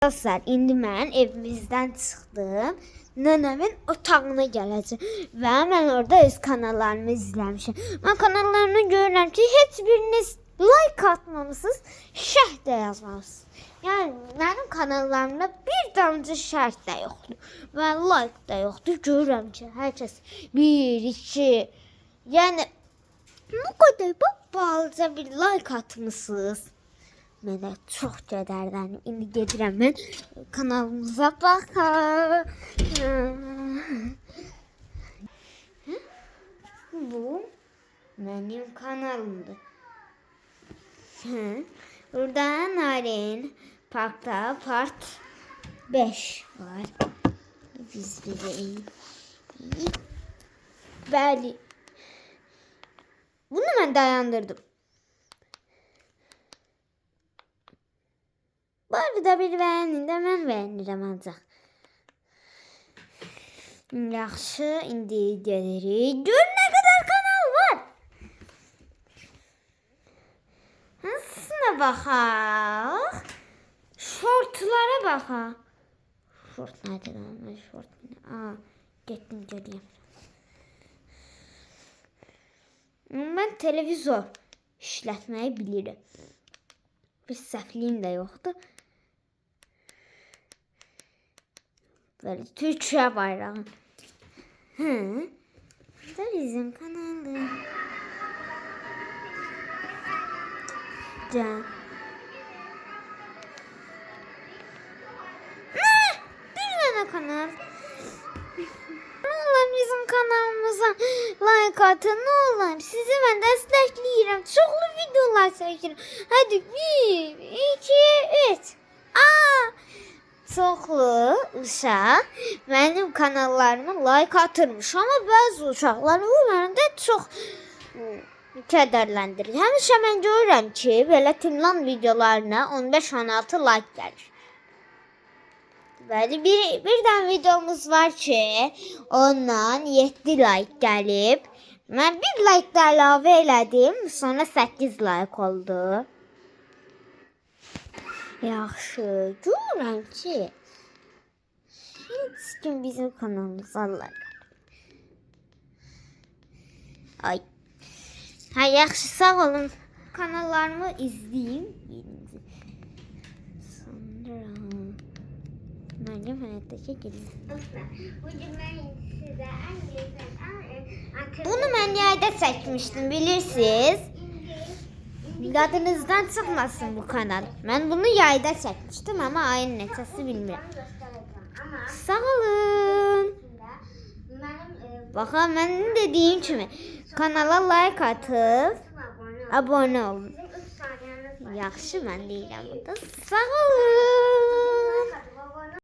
Dostlar, indi mən evimizdən çıxdım. Nənəmin otağına gələcəm və mən orada öz kanallarımı izləmişəm. Mən kanallarını görürəm ki, heç biriniz like atmamışsınız, şərh də yazmamışsınız. Yəni mənim kanallarımda bir damcı şərh də yoxdur və like da yoxdur. Görürəm ki, hər kəs 1, 2, yəni bu qədər balaca bir like atmışsınız. Mənə çox kədərləndim. İndi gedirəm mən kanalımıza baxaq. Bu mənim kanalımdır. Burada Narin Parkda part 5 var. Biz bileyim. Bəli. Bunu mən dayandırdım. Bu arada bir beğenin de mən beğenirəm ancaq. Yaxşı, indi gelirik. Gör nə qədər kanal var. Hansına baxaq? Şortlara baxaq. Şort nerede lan? Şort ne? Aa, getdim göreyim. Mən televizor işlətməyi bilirəm. Bir səhvliyim də yoxdur. Böyle Türkçe bayrağı. Bu da bizim kanalı. Can. Bir tane kanal. Ne olur bizim kanalımıza like atın, ne olur. Sizi ben destekleyeceğim. Çoklu videolar çekeceğim. Hadi 1, 2, 3. Çoxlu uşaq mənim kanallarıma like atırmış, amma bəzi uşaqlar bu məndə çox kədərləndirir. Həmişə mən görürəm ki, belə Timlan videolarına 15-16 like gəlir. Bəli, bir dənə videomuz var ki, ondan 7 like gəlib. Mən bir like də əlavə elədim, sonra 8 like oldu. Yaxşı, görürəm ki, heç kim bizim kanalımıza like. Ay. Ha, yaxşı, sağ olun. Kanallarımı izləyim. Sonra mənim həyatdakı gəlin. Bunu mən yayda çəkmişdim, bilirsiniz. Yadınızdan çıxmasın bu kanal. Mən bunu yayda çəkmişdim, amma ayın neçəsi bilmirəm. Sağ olun. Baxın, mənim dediyim kimi kanala like atıb abunə olun. Yaxşı, mən deyirəm burada. Sağ olun.